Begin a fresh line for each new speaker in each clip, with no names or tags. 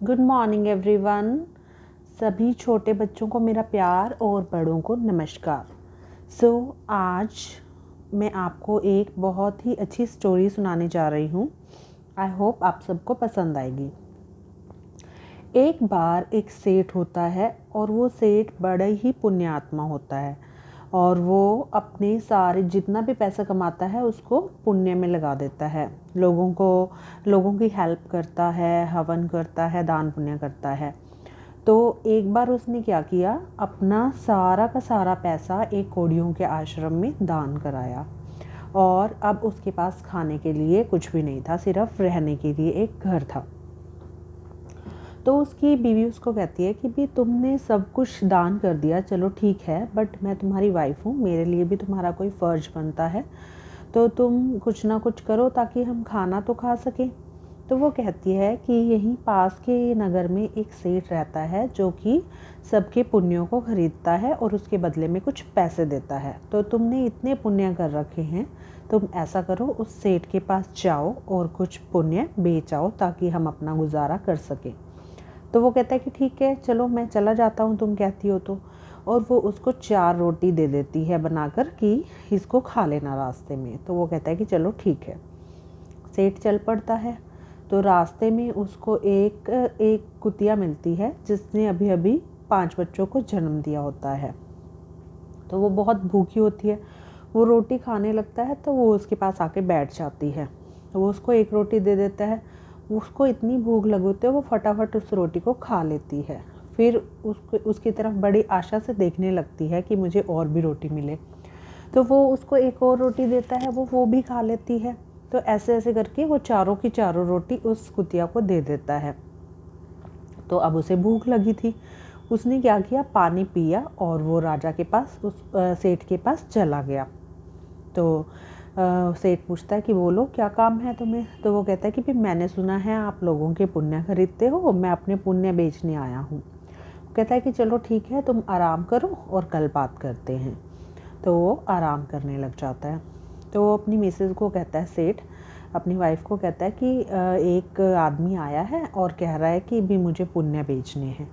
Good morning everyone. सभी छोटे बच्चों को मेरा प्यार और बड़ों को नमस्कार। आज मैं आपको एक बहुत ही अच्छी स्टोरी सुनाने जा रही हूँ। आई होप आप सबको पसंद आएगी। एक बार एक सेठ होता है और वो सेठ बड़ा ही पुण्यात्मा होता है और वो अपने सारे जितना भी पैसा कमाता है उसको पुण्य में लगा देता है। लोगों की हेल्प करता है, हवन करता है, दान पुण्य करता है। तो एक बार उसने क्या किया, अपना सारा का सारा पैसा एक कोढ़ियों के आश्रम में दान कराया और अब उसके पास खाने के लिए कुछ भी नहीं था, सिर्फ रहने के लिए एक घर था। तो उसकी बीवी उसको कहती है कि भी तुमने सब कुछ दान कर दिया, चलो ठीक है, बट मैं तुम्हारी वाइफ हूँ, मेरे लिए भी तुम्हारा कोई फ़र्ज बनता है, तो तुम कुछ ना कुछ करो ताकि हम खाना तो खा सकें। तो वो कहती है कि यहीं पास के नगर में एक सेठ रहता है जो कि सबके पुण्यों को खरीदता है और उसके बदले में कुछ पैसे देता है। तो तुमने इतने पुण्य कर रखे हैं, तुम ऐसा करो, उस सेठ के पास जाओ और कुछ पुण्य बेच आओ ताकि हम अपना गुजारा कर सकें। तो वो कहता है कि ठीक है, चलो मैं चला जाता हूँ, तुम कहती हो तो। और वो उसको 4 रोटी दे देती है बनाकर कि इसको खा लेना रास्ते में। तो वो कहता है कि चलो ठीक है। सेठ चल पड़ता है। तो रास्ते में उसको एक कुतिया मिलती है जिसने अभी अभी 5 बच्चों को जन्म दिया होता है। तो वो बहुत भूखी होती है, वो रोटी खाने लगता है तो वो उसके पास आके बैठ जाती है। तो वो उसको एक रोटी दे देता है। उसको इतनी भूख लगी होती है, वो फटाफट उस रोटी को खा लेती है। फिर उसकी तरफ बड़ी आशा से देखने लगती है कि मुझे और भी रोटी मिले। तो वो उसको एक और रोटी देता है, वो भी खा लेती है। तो ऐसे ऐसे करके वो चारों की चारों रोटी उस कुतिया को दे देता है। तो अब उसे भूख लगी थी, उसने क्या किया, पानी पिया और वो राजा के पास, उस सेठ के पास चला गया। तो सेठ पूछता है कि बोलो क्या काम है तुम्हें। तो वो कहता है कि भी मैंने सुना है आप लोगों के पुण्य खरीदते हो, मैं अपने पुण्य बेचने आया हूँ। कहता है कि चलो ठीक है, तुम आराम करो और कल बात करते हैं। तो वो आराम करने लग जाता है। तो वो अपनी मिसेज को कहता है, सेठ अपनी वाइफ को कहता है कि एक आदमी आया है और कह रहा है कि भी मुझे पुण्य बेचने हैं।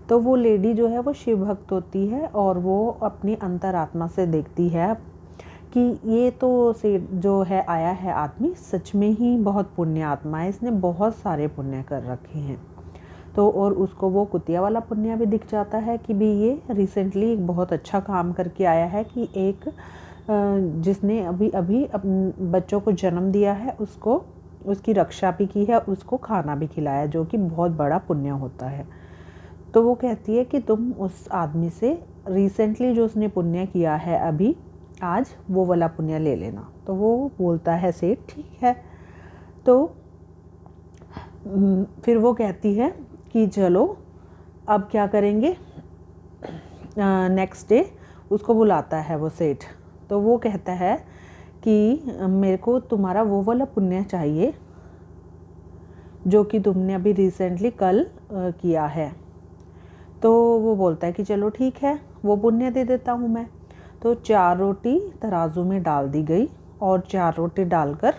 तो वो लेडी जो है वो शिव भक्त होती है और वो अपनी अंतरात्मा से देखती है कि ये तो से जो है आया है आदमी सच में ही बहुत पुण्य आत्मा है, इसने बहुत सारे पुण्य कर रखे हैं। तो और उसको वो कुतिया वाला पुण्य भी दिख जाता है कि भी ये रिसेंटली एक बहुत अच्छा काम करके आया है कि एक जिसने अभी अभी बच्चों को जन्म दिया है उसको उसकी रक्षा भी की है, उसको खाना भी खिलाया, जो कि बहुत बड़ा पुण्य होता है। तो वो कहती है कि तुम उस आदमी से रिसेंटली जो उसने पुण्य किया है अभी आज, वो वाला पुण्य ले लेना। तो वो बोलता है सेठ ठीक है। तो फिर वो कहती है कि चलो अब क्या करेंगे। नेक्स्ट डे उसको बुलाता है वो सेठ। तो वो कहता है कि मेरे को तुम्हारा वो वाला पुण्य चाहिए जो कि तुमने अभी रिसेंटली कल किया है। तो वो बोलता है कि चलो ठीक है, वो पुण्य दे देता हूँ मैं। तो 4 रोटी तराजू में डाल दी गई और 4 रोटी डालकर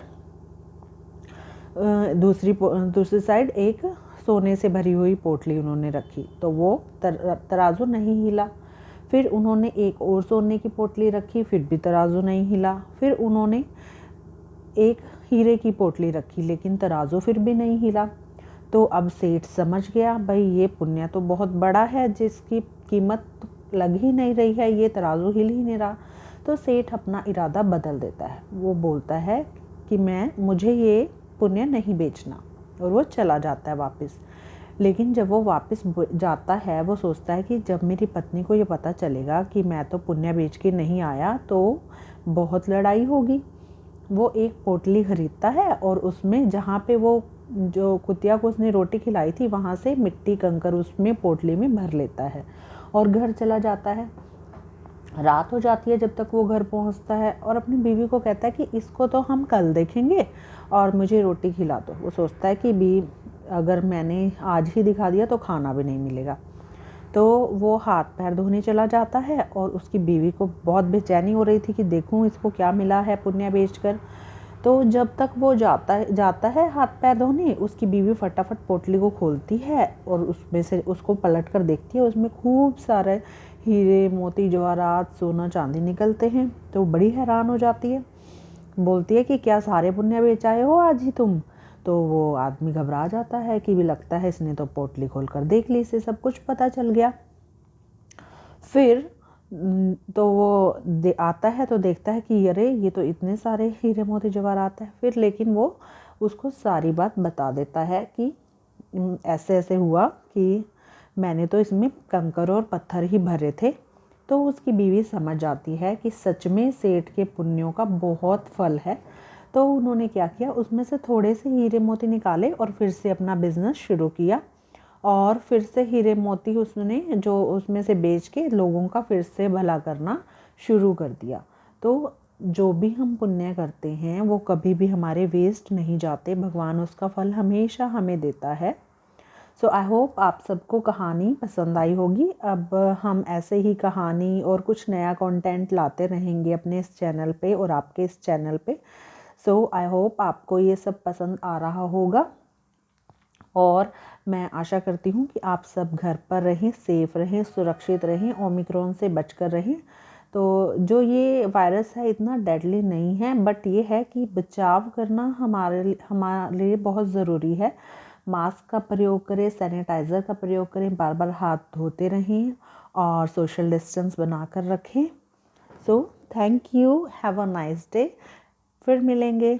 दूसरी साइड एक सोने से भरी हुई पोटली उन्होंने रखी। तो वो तराजू नहीं हिला। फिर उन्होंने एक और सोने की पोटली रखी, फिर भी तराजू नहीं हिला। फिर उन्होंने एक हीरे की पोटली रखी, लेकिन तराजू फिर भी नहीं हिला। तो अब सेठ समझ गया, भाई ये पुण्य तो बहुत बड़ा है जिसकी कीमत लग ही नहीं रही है, ये तराजू हिल ही नहीं रहा। तो सेठ अपना इरादा बदल देता है, वो बोलता है कि मुझे ये पुण्य नहीं बेचना, और वो चला जाता है वापस। लेकिन जब वो वापस जाता है, वो सोचता है कि जब मेरी पत्नी को ये पता चलेगा कि मैं तो पुण्य बेच के नहीं आया तो बहुत लड़ाई होगी। वो एक पोटली खरीदता है और उसमें जहाँ पे वो जो कुतिया को उसने रोटी खिलाई थी वहाँ से मिट्टी कंकर उसमें पोटली में भर लेता है और घर चला जाता है। रात हो जाती है जब तक वो घर पहुंचता है और अपनी बीवी को कहता है कि इसको तो हम कल देखेंगे और मुझे रोटी खिला दो। वो सोचता है कि अगर मैंने आज ही दिखा दिया तो खाना भी नहीं मिलेगा। तो वो हाथ पैर धोने चला जाता है और उसकी बीवी को बहुत बेचैनी हो रही थी कि देखूं इसको क्या मिला है पुण्य बेचकर। तो जब तक वो जाता है हाथ पैर धोने, उसकी बीवी फटाफट पोटली को खोलती है और उसमें से उसको पलट कर देखती है, उसमें खूब सारे हीरे मोती जवाहरात सोना चांदी निकलते हैं। तो बड़ी हैरान हो जाती है, बोलती है कि क्या सारे पुण्य बेचाए हो आज ही तुम? तो वो आदमी घबरा जाता है कि भी लगता है इसने तो पोटली खोल कर देख ली, इसे सब कुछ पता चल गया। फिर तो वो आता है तो देखता है कि अरे ये तो इतने सारे हीरे मोती जवाहरात हैं। फिर लेकिन वो उसको सारी बात बता देता है कि ऐसे ऐसे हुआ कि मैंने तो इसमें कंकर और पत्थर ही भरे थे। तो उसकी बीवी समझ जाती है कि सच में सेठ के पुण्यों का बहुत फल है। तो उन्होंने क्या किया, उसमें से थोड़े से हीरे मोती निकाले और फिर से अपना बिजनेस शुरू किया और फिर से हीरे मोती उसने जो उसमें से बेच के लोगों का फिर से भला करना शुरू कर दिया। तो जो भी हम पुण्य करते हैं वो कभी भी हमारे वेस्ट नहीं जाते, भगवान उसका फल हमेशा हमें देता है। सो आई होप आप सबको कहानी पसंद आई होगी। अब हम ऐसे ही कहानी और कुछ नया कंटेंट लाते रहेंगे अपने इस चैनल पे और आपके इस चैनल पे। सो आई होप आपको ये सब पसंद आ रहा होगा और मैं आशा करती हूँ कि आप सब घर पर रहें, सेफ रहें, सुरक्षित रहें, ओमिक्रॉन से बचकर रहें। तो जो ये वायरस है इतना डेडली नहीं है, बट ये है कि बचाव करना हमारे लिए बहुत ज़रूरी है। मास्क का प्रयोग करें, सैनिटाइज़र का प्रयोग करें, बार बार हाथ धोते रहें और सोशल डिस्टेंस बनाकर रखें। So thank you, have a nice day. फिर मिलेंगे।